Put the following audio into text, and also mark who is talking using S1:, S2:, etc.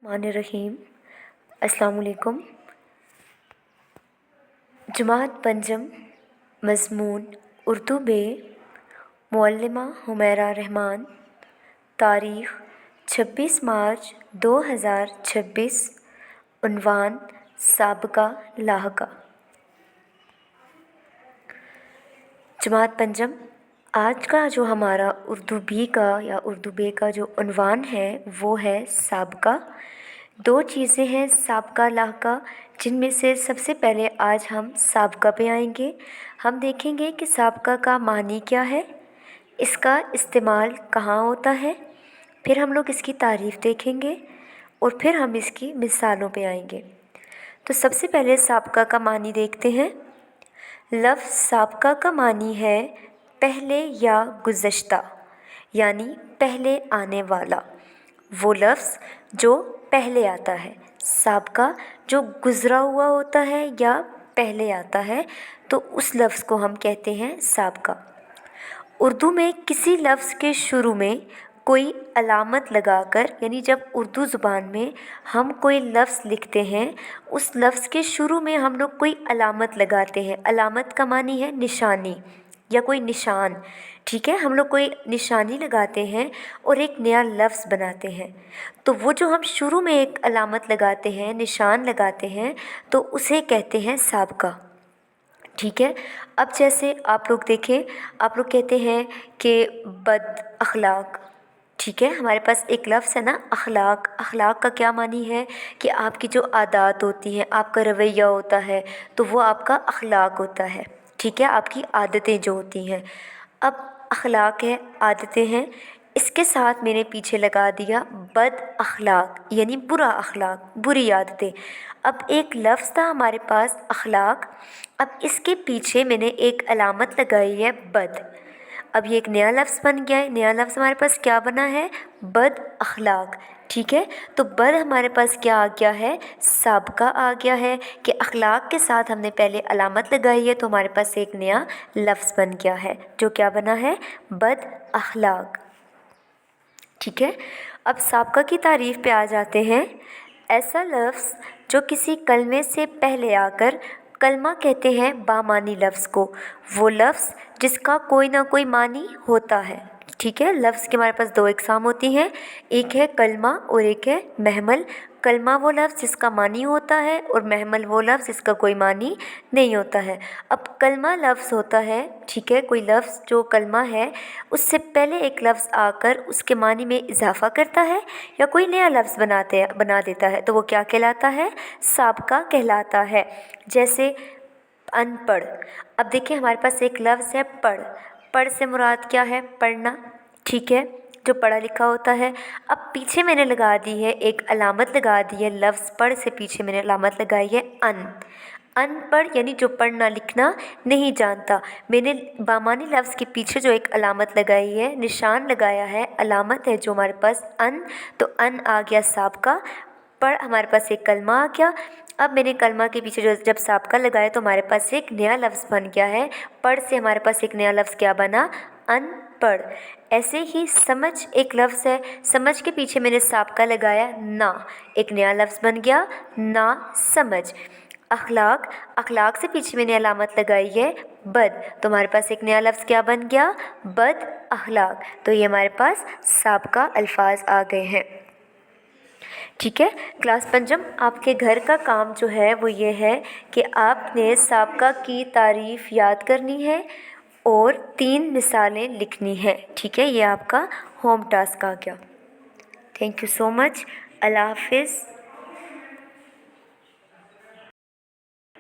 S1: रहीम। अस्सलाम वालेकुम। जमात पंजम मज़मून उर्दू बे मुअल्लिमा हुमैरा रहमान। तारीख़ 26 मार्च 2026। उन्वान साबका लाहका। जमात पंजम, आज का जो हमारा उर्दू बी का या उर्दू बे का जो उन्वान है वो है साबका। दो चीज़ें हैं साबका लाहका, जिनमें से सबसे पहले आज हम साबका पे आएंगे। हम देखेंगे कि साबका का मानी क्या है, इसका इस्तेमाल कहाँ होता है, फिर हम लोग इसकी तारीफ़ देखेंगे और फिर हम इसकी मिसालों पे आएंगे। तो सबसे पहले साबका का मानी देखते हैं। लफ्ज़ साबका का मानी है पहले या गुज़श्ता, यानी पहले आने वाला। वो लफ्ज़ जो पहले आता है। साबका जो गुज़रा हुआ होता है या पहले आता है, तो उस लफ्ज़ को हम कहते हैं साबका। उर्दू में किसी लफ्ज़ के शुरू में कोई अलामत लगाकर, यानी जब उर्दू ज़ुबान में हम कोई लफ्ज़ लिखते हैं, उस लफ्ज़ के शुरू में हम लोग कोई अलामत लगाते हैं। अलामत का मानी है निशानी या कोई निशान, ठीक है। हम लोग कोई निशानी लगाते हैं और एक नया लफ्ज़ बनाते हैं। तो वो जो हम शुरू में एक अलामत लगाते हैं, निशान लगाते हैं, तो उसे कहते हैं साबका, ठीक है। अब जैसे आप लोग देखें, आप लोग कहते हैं कि बद अखलाक, ठीक है। हमारे पास एक लफ्ज़ है ना अखलाक। अखलाक का क्या मानी है कि आपकी जो आदत होती हैं, आपका रवैया होता है, तो वो आपका अखलाक होता है, ठीक है। आपकी आदतें जो होती हैं। अब अखलाक है, आदतें हैं, इसके साथ मैंने पीछे लगा दिया बद अखलाक, यानी बुरा अखलाक, बुरी आदतें। अब एक लफ्ज़ था हमारे पास अखलाक, अब इसके पीछे मैंने एक अलामत लगाई है बद। अब ये एक नया लफ्ज़ बन गया है। नया लफ्ज़ हमारे पास क्या बना है? बद अखलाक, ठीक है। तो बद हमारे पास क्या आ गया है? साबका आ गया है कि अखलाक के साथ हमने पहले अलामत लगाई है, तो हमारे पास एक नया लफ्ज़ बन गया है जो क्या बना है? बद अखलाक, ठीक है। अब साबका की तारीफ़ पे आ जाते हैं। ऐसा लफ्ज़ जो किसी कलमे से पहले आकर, कलमा कहते हैं बामानी लफ्ज़ को, वो लफ्ज़ जिसका कोई ना कोई मानी होता है, ठीक है। लफ्ज़ की हमारे पास दो इकसाम होती हैं, एक है कलमा और एक है महमल। कलमा वो लफ्ज़ जिसका मानी होता है और महमल वो लफ्ज़ जिसका कोई मानी नहीं होता है। अब कलमा लफ्ज़ होता है, ठीक है, कोई लफ्ज़ जो कलमा है उससे पहले एक लफ्ज़ आकर उसके मानी में इजाफ़ा करता है या कोई नया लफ्ज़ बना देता है, तो वो क्या कहलाता है? साबका कहलाता है। जैसे अनपढ़। अब देखिए हमारे पास एक लफ्ज़ है पढ़। पढ़ से मुराद क्या है? पढ़ना, ठीक है, जो पढ़ा लिखा होता है। अब पीछे मैंने लगा दी है एक अलामत लगा दी है, लफ्ज़ पढ़ से पीछे मैंने अलामत लगाई है अनपढ़, यानी जो पढ़ना लिखना नहीं जानता। मैंने बामानी लफ्ज़ के पीछे जो एक अलामत लगाई है, निशान लगाया है, अलामत है जो हमारे पास तो अन आ गया साबका। पढ़ हमारे पास एक कलमा आ गया। अब मैंने कलमा के पीछे जो जब साबका लगाया तो हमारे पास एक नया लफ्ज़ बन गया है। पढ़ से हमारे पास एक नया लफ्ज़ क्या बना? अनपढ़। ऐसे ही समझ एक लफ्ज़ है, समझ के पीछे मैंने साबका लगाया ना, एक नया लफ्ज़ बन गया ना समझ। अखलाक, अखलाक से पीछे मैंने अलामत लगाई है बद, तो हमारे पास एक नया लफ्ज़ क्या बन गया? बद अखलाक। तो ये हमारे पास साबका अल्फाज आ गए हैं, ठीक है। क्लास पंजम, आपके घर का काम जो है वो ये है कि आपने साबका की तारीफ़ याद करनी है और 3 मिसालें लिखनी है, ठीक है। ये आपका होम टास्क आ गया। Thank you so much. अल्लाह हाफ़िज़।